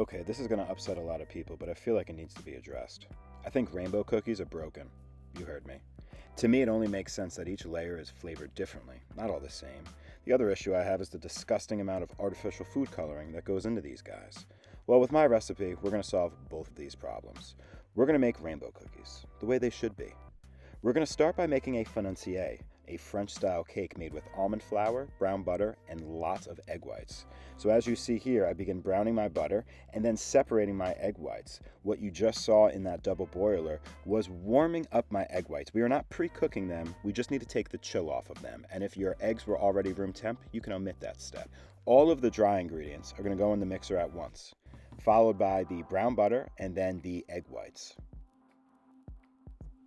Okay, this is going to upset a lot of people, but I feel like it needs to be addressed. I think rainbow cookies are broken. You heard me. To me, it only makes sense that each layer is flavored differently, not all the same. The other issue I have is the disgusting amount of artificial food coloring that goes into these guys. Well, with my recipe, we're going to solve both of these problems. We're going to make rainbow cookies, the way they should be. We're going to start by making a Financier, a French-style cake made with almond flour, brown butter, and lots of egg whites. So as you see here, I begin browning my butter and then separating my egg whites. What you just saw in that double boiler was warming up my egg whites. We are not pre-cooking them, we just need to take the chill off of them. And if your eggs were already room temp, you can omit that step. All of the dry ingredients are going to go in the mixer at once, followed by the brown butter and then the egg whites.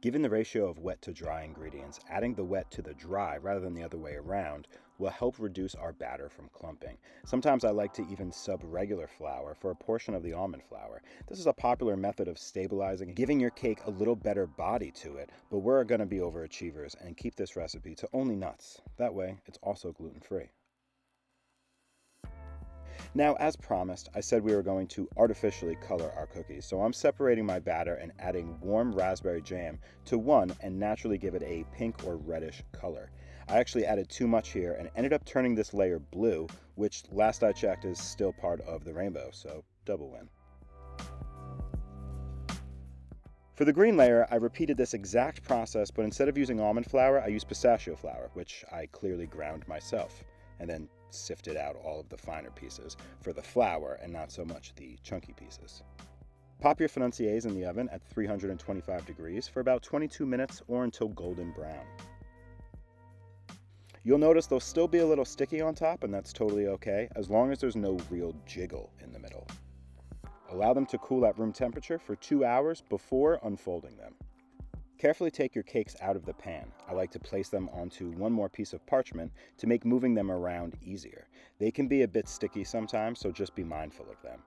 Given the ratio of wet to dry ingredients, adding the wet to the dry rather than the other way around will help reduce our batter from clumping. Sometimes I like to even sub regular flour for a portion of the almond flour. This is a popular method of stabilizing, giving your cake a little better body to it, but we're going to be overachievers and keep this recipe to only nuts. That way, it's also gluten-free. Now, as promised, I said we were going to artificially color our cookies, so I'm separating my batter and adding warm raspberry jam to one and naturally give it a pink or reddish color. I actually added too much here and ended up turning this layer blue, which last I checked is still part of the rainbow, so double win. For the green layer, I repeated this exact process, but instead of using almond flour, I used pistachio flour, which I clearly ground myself, and then sifted out all of the finer pieces for the flour and not so much the chunky pieces. Pop your financiers in the oven at 325 degrees for about 22 minutes or until golden brown. You'll notice they'll still be a little sticky on top, and that's totally okay, as long as there's no real jiggle in the middle. Allow them to cool at room temperature for 2 hours before unfolding them. Carefully take your cakes out of the pan. I like to place them onto one more piece of parchment to make moving them around easier. They can be a bit sticky sometimes, so just be mindful of them.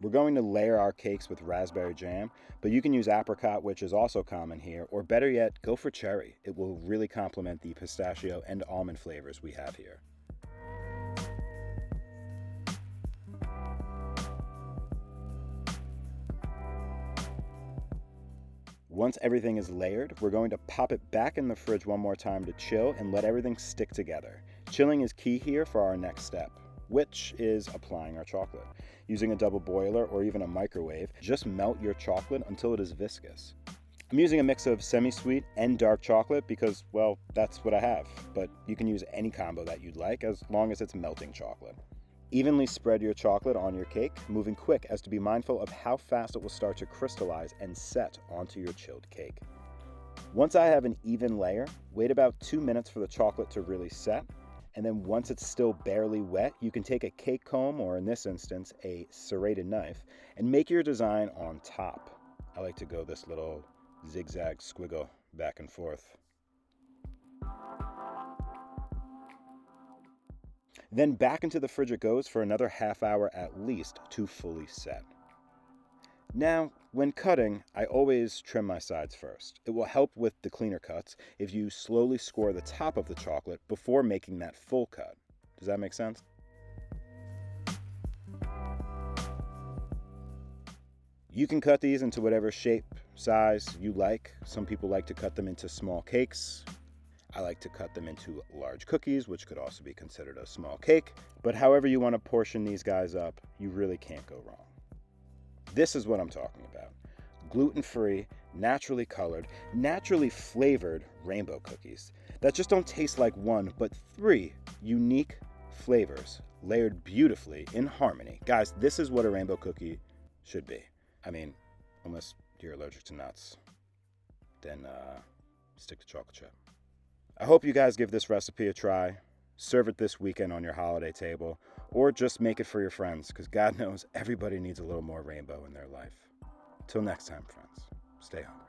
We're going to layer our cakes with raspberry jam, but you can use apricot, which is also common here, or better yet, go for cherry. It will really complement the pistachio and almond flavors we have here. Once everything is layered, we're going to pop it back in the fridge one more time to chill and let everything stick together. Chilling is key here for our next step, which is applying our chocolate. Using a double boiler or even a microwave, just melt your chocolate until it is viscous. I'm using a mix of semi-sweet and dark chocolate because, well, that's what I have, but you can use any combo that you'd like as long as it's melting chocolate. Evenly spread your chocolate on your cake, moving quick as to be mindful of how fast it will start to crystallize and set onto your chilled cake. Once I have an even layer, wait about 2 minutes for the chocolate to really set, and then once it's still barely wet, you can take a cake comb, or in this instance, a serrated knife, and make your design on top. I like to go this little zigzag squiggle back and forth. Then back into the fridge it goes for another half hour at least to fully set. Now, when cutting, I always trim my sides first. It will help with the cleaner cuts if you slowly score the top of the chocolate before making that full cut. Does that make sense? You can cut these into whatever shape, size you like. Some people like to cut them into small cakes. I like to cut them into large cookies, which could also be considered a small cake. But however you want to portion these guys up, you really can't go wrong. This is what I'm talking about. Gluten-free, naturally colored, naturally flavored rainbow cookies that just don't taste like one, but 3 unique flavors layered beautifully in harmony. Guys, this is what a rainbow cookie should be. I mean, unless you're allergic to nuts, then stick to chocolate chip. I hope you guys give this recipe a try. Serve it this weekend on your holiday table, or just make it for your friends, because God knows everybody needs a little more rainbow in their life. Till next time, friends, stay hungry.